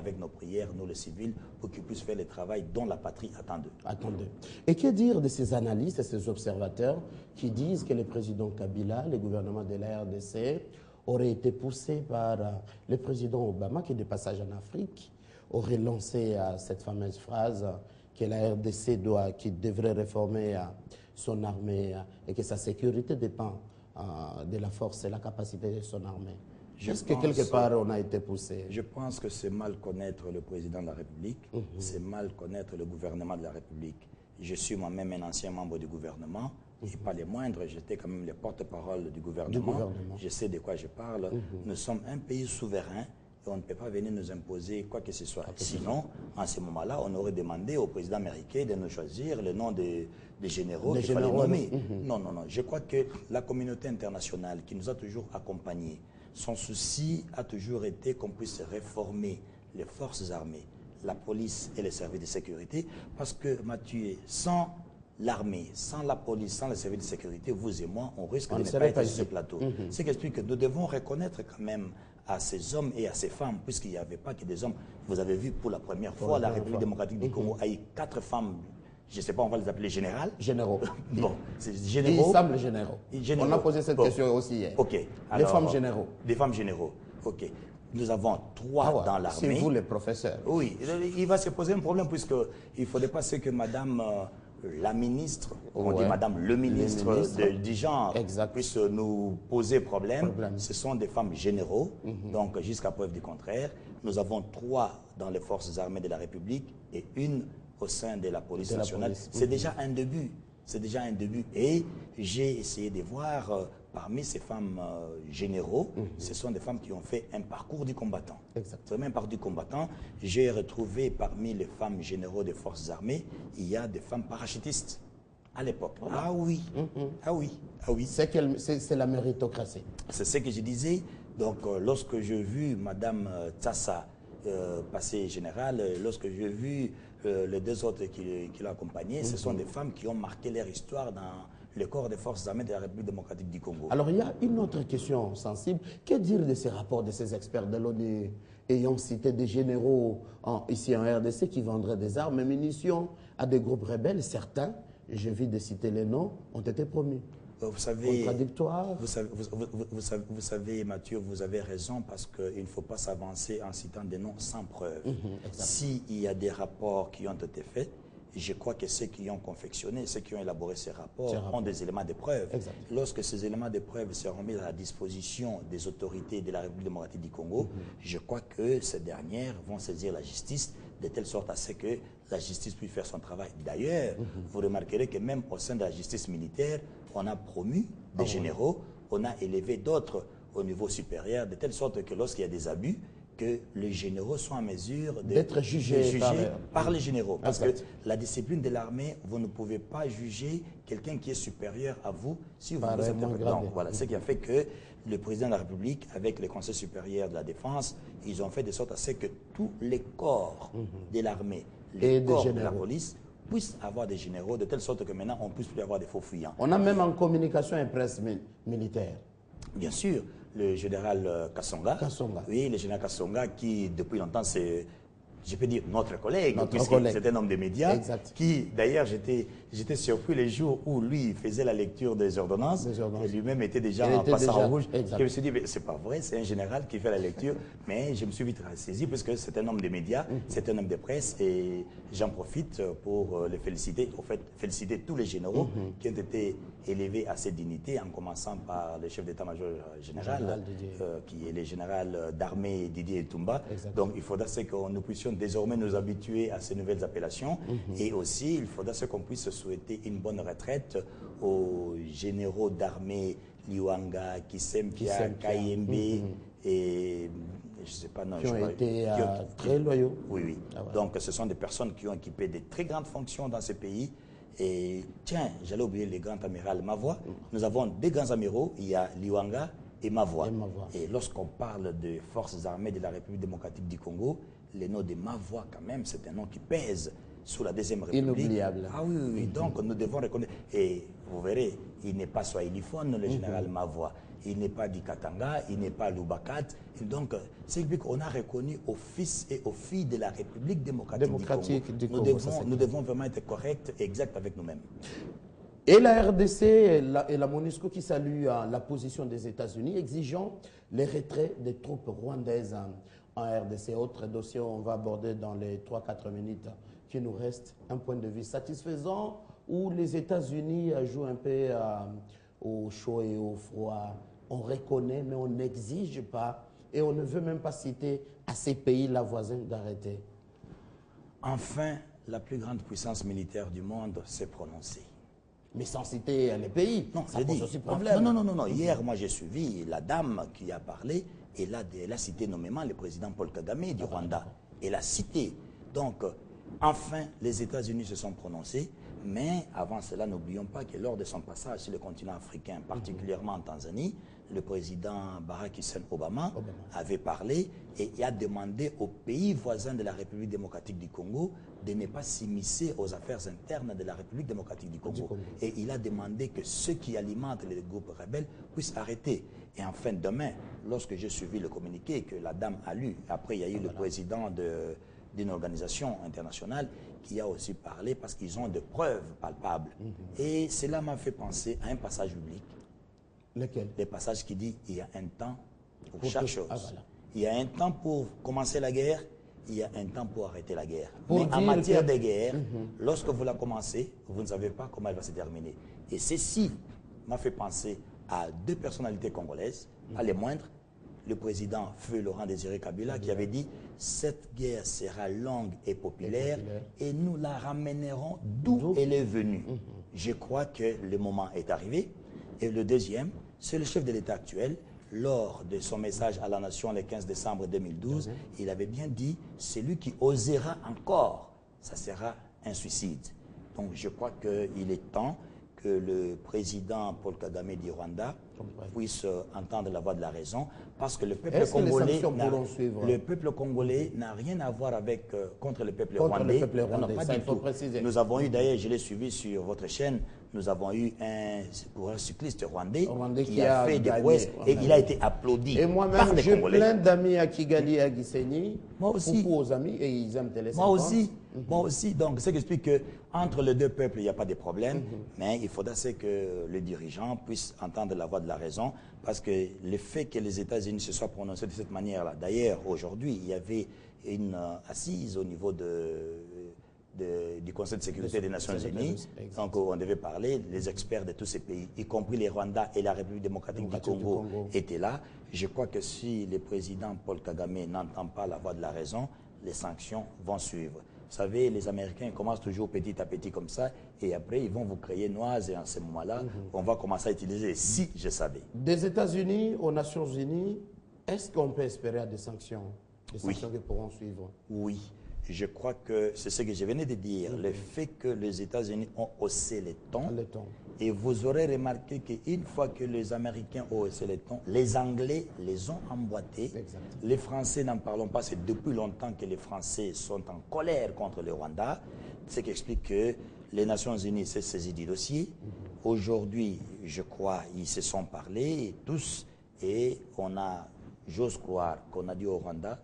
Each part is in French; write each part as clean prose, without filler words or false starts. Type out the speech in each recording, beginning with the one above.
avec nos prières, nous les civils, pour qu'ils puissent faire le travail dont la patrie attend d'eux. Attendez. Et que dire de ces analystes et ces observateurs qui disent que le président Kabila, le gouvernement de la RDC, aurait été poussé par le président Obama, qui est de passage en Afrique, aurait lancé cette fameuse phrase que la RDC qui devrait réformer son armée et que sa sécurité dépend de la force et la capacité de son armée. Est-ce que quelque part on a été poussé? Je pense que c'est mal connaître le président de la République, c'est mal connaître le gouvernement de la République. Je suis moi-même un ancien membre du gouvernement, et pas les moindres, j'étais quand même le porte-parole du gouvernement. Je sais de quoi je parle. Nous sommes un pays souverain et on ne peut pas venir nous imposer quoi que ce soit. Sinon, en ce moment-là, on aurait demandé au président américain de nous choisir le nom des généraux qu'il fallait nommer. Non, non, non. Je crois que la communauté internationale qui nous a toujours accompagnés, son souci a toujours été qu'on puisse réformer les forces armées, la police et les services de sécurité, parce que, Mathieu, sans l'armée, sans la police, sans les services de sécurité, vous et moi, on risque de ne pas être sur ce plateau. Ce qui explique que nous devons reconnaître quand même à ces hommes et à ces femmes, puisqu'il n'y avait pas que des hommes. Vous avez vu pour la première fois, la République démocratique du Congo a eu 4 femmes, je ne sais pas, on va les appeler générales. Généraux. Bon, c'est généraux. Ils semblent généraux. On a posé cette question aussi hier. Ok. Les femmes généraux. Des femmes généraux. Ok. Nous avons 3 dans l'armée. C'est vous les professeurs. Oui. Il va se poser un problème puisqu'il ne faudrait pas que madame la ministre, on dit madame le ministre du genre, puisse nous poser problème. Ce sont des femmes généraux, donc jusqu'à preuve du contraire. Nous avons 3 dans les forces armées de la République et 1 au sein de la police nationale. C'est déjà un début. C'est déjà un début. Et j'ai essayé de voir parmi ces femmes généraux, ce sont des femmes qui ont fait un parcours du combattant. Vraiment un parcours du combattant. J'ai retrouvé parmi les femmes généraux des forces armées, il y a des femmes parachutistes à l'époque. Ah oui, ah oui, ah oui. C'est la méritocratie. C'est ce que je disais. Donc lorsque j'ai vu Madame Tsassa passé général, lorsque j'ai vu les 2 autres qui l'ont accompagné, ce sont des femmes qui ont marqué leur histoire dans le corps des forces armées de la République démocratique du Congo. Alors il y a une autre question sensible. Que dire de ces rapports de ces experts de l'ONU ayant cité des généraux ici en RDC qui vendraient des armes et munitions à des groupes rebelles? Certains, je viens de citer les noms, ont été promus. Vous savez, contradictoire. Vous savez, Mathieu, vous avez raison parce qu'il ne faut pas s'avancer en citant des noms sans preuve. S'il y a des rapports qui ont été faits, je crois que ceux qui ont confectionné, ceux qui ont élaboré ces rapports ont des éléments de preuve. Lorsque ces éléments de preuve seront mis à la disposition des autorités de la République démocratique du Congo, je crois que ces dernières vont saisir la justice de telle sorte à ce que la justice puisse faire son travail. D'ailleurs, vous remarquerez que même au sein de la justice militaire, on a promu des généraux, on a élevé d'autres au niveau supérieur, de telle sorte que lorsqu'il y a des abus, que les généraux soient en mesure d'être jugés par les généraux. Parce que la discipline de l'armée, vous ne pouvez pas juger quelqu'un qui est supérieur à vous si vous vous êtes... Donc voilà, ce qui a fait que le président de la République, avec le Conseil supérieur de la défense, ils ont fait de sorte à ce que tous les corps de l'armée, les corps de la police, puissent avoir des généraux, de telle sorte que maintenant on ne puisse plus avoir des faux fuyants. On a même en communication une presse militaire. Bien sûr, le général Kassonga. Oui, le général Kassonga qui, depuis longtemps, c'est, je peux dire, notre collègue. C'est un homme des médias. Qui, d'ailleurs, j'étais surpris les jours où lui faisait la lecture des ordonnances. Et lui-même était déjà en passant en rouge. Je me suis dit, c'est pas vrai, c'est un général qui fait la lecture. Mais je me suis vite saisi parce que c'est un homme des médias, c'est un homme de presse. Et j'en profite pour les féliciter. En fait, féliciter tous les généraux qui ont été élevés à cette dignité, en commençant par le chef d'état-major général, qui est le général d'armée Didier Etumba. Donc, il faudra que nous puissions désormais nous habituer à ces nouvelles appellations. Et aussi, il faudra qu'on puisse souhaiter une bonne retraite aux généraux d'armée Liwanga, Kisempia, Kayembe et je ne sais pas, non, qui ont été très loyaux. Oui, oui. Donc, ce sont des personnes qui ont occupé de très grandes fonctions dans ce pays. Et tiens, j'allais oublier le grand amiral Mavoie. Nous avons 2 grands amiraux, il y a Liwanga et Mavoie. Et lorsqu'on parle de forces armées de la République démocratique du Congo, le nom de Mavoie, quand même, c'est un nom qui pèse sous la Deuxième République. Inoubliable. Ah oui, oui, oui. Donc nous devons reconnaître. Et vous verrez, il n'est pas swahiliphone, le général Mavoie. il n'est pas du Katanga, il n'est pas l'Oubakat. Donc, c'est qu'on a reconnu aux fils et aux filles de la République démocratique du Congo. Nous devons vraiment être corrects et exacts avec nous-mêmes. Et la RDC et la MONUSCO qui saluent la position des États-Unis exigeant les retraits des troupes rwandaises en RDC. Autre dossier, on va aborder dans les 3-4 minutes qui nous restent. Un point de vue satisfaisant où les États-Unis jouent un peu au chaud et au froid. On reconnaît, mais on n'exige pas. Et on ne veut même pas citer à ces pays-là voisins d'arrêter. Enfin, la plus grande puissance militaire du monde s'est prononcée. Mais sans citer les pays, non, ça pose aussi problème. Non. Hier, moi, j'ai suivi la dame qui a parlé, et elle a cité nommément le président Paul Kagame du Rwanda. Elle a cité. Donc, enfin, les États-Unis se sont prononcés. Mais avant cela, n'oublions pas que lors de son passage sur le continent africain, particulièrement en Tanzanie, le président Barack Hussein Obama avait parlé et a demandé aux pays voisins de la République démocratique du Congo de ne pas s'immiscer aux affaires internes de la République démocratique du Congo. Et il a demandé que ceux qui alimentent les groupes rebelles puissent arrêter. Et enfin, demain, lorsque j'ai suivi le communiqué que la dame a lu, après il y a eu le président d'une organisation internationale qui a aussi parlé parce qu'ils ont des preuves palpables. Et cela m'a fait penser à un passage biblique. Lequel? Le passage qui dit il y a un temps pour chaque chose. Voilà. Il y a un temps pour commencer la guerre, il y a un temps pour arrêter la guerre. Mais en matière de guerre, lorsque vous la commencez, vous ne savez pas comment elle va se terminer. Et ceci m'a fait penser à deux personnalités congolaises, pas les moindres. Le président Feu Laurent Désiré Kabila qui avait dit « Cette guerre sera longue et populaire et nous la ramènerons d'où elle est venue. » Je crois que le moment est arrivé. Et le deuxième, c'est le chef de l'État actuel. Lors de son message à la nation le 15 décembre 2012, il avait bien dit « Celui qui osera encore, ça sera un suicide. » Donc je crois qu'il est temps que le président Paul Kagame du Rwanda puisse entendre la voix de la raison, parce que le peuple congolais n'a rien à voir avec contre le peuple rwandais. Nous avons eu d'ailleurs, je l'ai suivi sur votre chaîne, nous avons eu un coureur cycliste rwandais qui a fait des prouesses et il a été applaudi. Et moi-même, j'ai plein d'amis à Kigali et à Gisenyi. Moi aussi. Coucou aux amis et ils aiment Télé 50. Moi aussi. Moi aussi. Donc, ce qui explique qu'entre les deux peuples, il n'y a pas de problème. Mais il faudra que les dirigeants puissent entendre la voix de la raison. Parce que le fait que les États-Unis se soient prononcés de cette manière-là, d'ailleurs, aujourd'hui, il y avait une assise au niveau du Conseil de sécurité des Nations Unies. Donc, on devait parler, les experts de tous ces pays, y compris les Rwanda et la République démocratique du Congo, étaient là. Je crois que si le président Paul Kagame n'entend pas la voix de la raison, les sanctions vont suivre. Vous savez, les Américains commencent toujours petit à petit comme ça, et après, ils vont vous créer noise, et en ce moment-là, on va commencer à utiliser « si je savais ». Des États-Unis aux Nations Unies, est-ce qu'on peut espérer des sanctions qui pourront suivre? Oui. Je crois que c'est ce que je venais de dire, le fait que les États-Unis ont haussé les tons, et vous aurez remarqué qu'une fois que les Américains ont haussé les tons, les Anglais les ont emboîtés. Les Français, n'en parlons pas, c'est depuis longtemps que les Français sont en colère contre le Rwanda, ce qui explique que les Nations Unies s'est saisies du dossier. Aujourd'hui, je crois, ils se sont parlé tous, et on a, j'ose croire, qu'on a dit au Rwanda,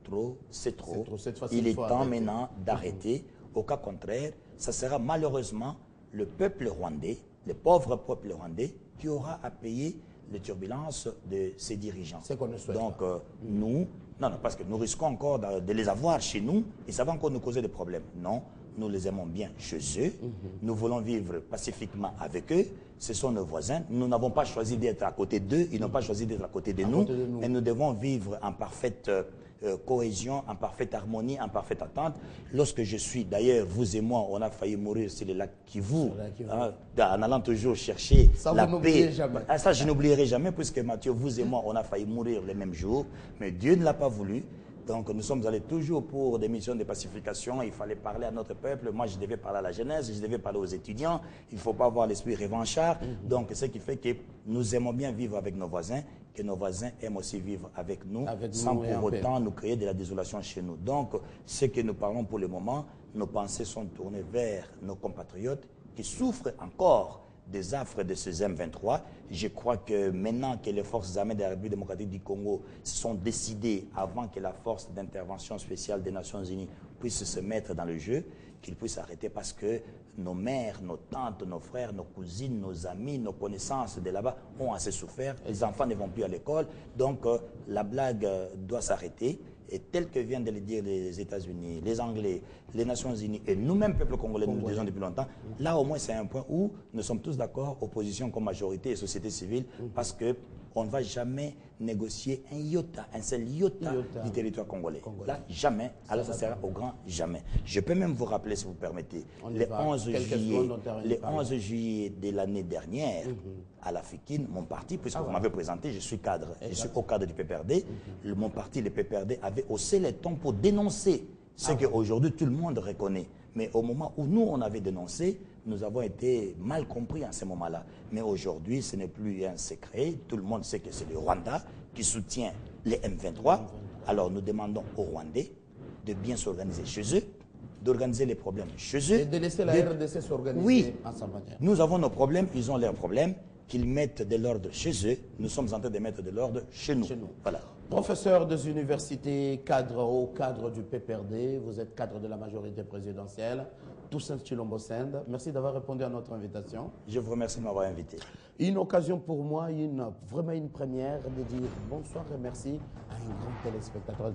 trop, c'est trop. Il est temps maintenant d'arrêter. Au cas contraire, ça sera malheureusement le peuple rwandais, le pauvre peuple rwandais, qui aura à payer les turbulences de ses dirigeants. Donc, nous, parce que nous risquons encore de les avoir chez nous et ça va encore nous causer des problèmes. Non, nous les aimons bien chez eux. Nous voulons vivre pacifiquement avec eux. Ce sont nos voisins. Nous n'avons pas choisi d'être à côté d'eux. Ils n'ont pas choisi d'être à côté de nous. Et nous devons vivre en parfaite cohésion, en parfaite harmonie, en parfaite attente. Lorsque je suis, d'ailleurs, vous et moi, on a failli mourir sur le lac Kivu, en allant toujours chercher la paix. Ça, je n'oublierai jamais, puisque Mathieu, vous et moi, on a failli mourir le même jour, mais Dieu ne l'a pas voulu. Donc nous sommes allés toujours pour des missions de pacification. Il fallait parler à notre peuple. Moi, je devais parler à la jeunesse, je devais parler aux étudiants. Il ne faut pas avoir l'esprit revanchard. Donc, ce qui fait que nous aimons bien vivre avec nos voisins, que nos voisins aiment aussi vivre avec nous, sans pour autant nous créer de la désolation chez nous. Donc, ce que nous parlons pour le moment, nos pensées sont tournées vers nos compatriotes qui souffrent encore des affres de ces M23. Je crois que maintenant que les forces armées de la République démocratique du Congo sont décidées, avant que la force d'intervention spéciale des Nations Unies puisse se mettre dans le jeu, qu'ils puissent arrêter parce que nos mères, nos tantes, nos frères, nos cousines, nos amis, nos connaissances de là-bas ont assez souffert. Les enfants ne vont plus à l'école. Donc, la blague doit s'arrêter. Et tel que viennent de le dire les États-Unis, les Anglais, les Nations Unies et nous-mêmes, peuple congolais, nous le disons depuis longtemps, là au moins c'est un point où nous sommes tous d'accord, opposition comme majorité et société civile, parce que on ne va jamais négocier un iota, un seul iota du territoire congolais. Là, jamais. Alors ça sera au grand jamais. Je peux même vous rappeler, si vous permettez, le 11 juillet de l'année dernière, à la FIKIN, mon parti, puisque vous m'avez présenté, je suis cadre, je suis au cadre du PPRD, mon parti, le PPRD, avait haussé les tons pour dénoncer ce qu'aujourd'hui tout le monde reconnaît. Mais au moment où nous, on avait dénoncé, nous avons été mal compris en ce moment-là. Mais aujourd'hui, ce n'est plus un secret. Tout le monde sait que c'est le Rwanda qui soutient les M23. Alors nous demandons aux Rwandais de bien s'organiser chez eux, d'organiser les problèmes chez eux. Et de laisser la RDC s'organiser à sa manière. Nous avons nos problèmes, ils ont leurs problèmes. Qu'ils mettent de l'ordre chez eux, nous sommes en train de mettre de l'ordre chez nous. Voilà. Professeur des universités, au cadre du PPRD, vous êtes cadre de la majorité présidentielle, Toussaint Tshilombo Send. Merci d'avoir répondu à notre invitation. Je vous remercie de m'avoir invité. Une occasion pour moi, vraiment une première, de dire bonsoir et merci à un grand téléspectateur.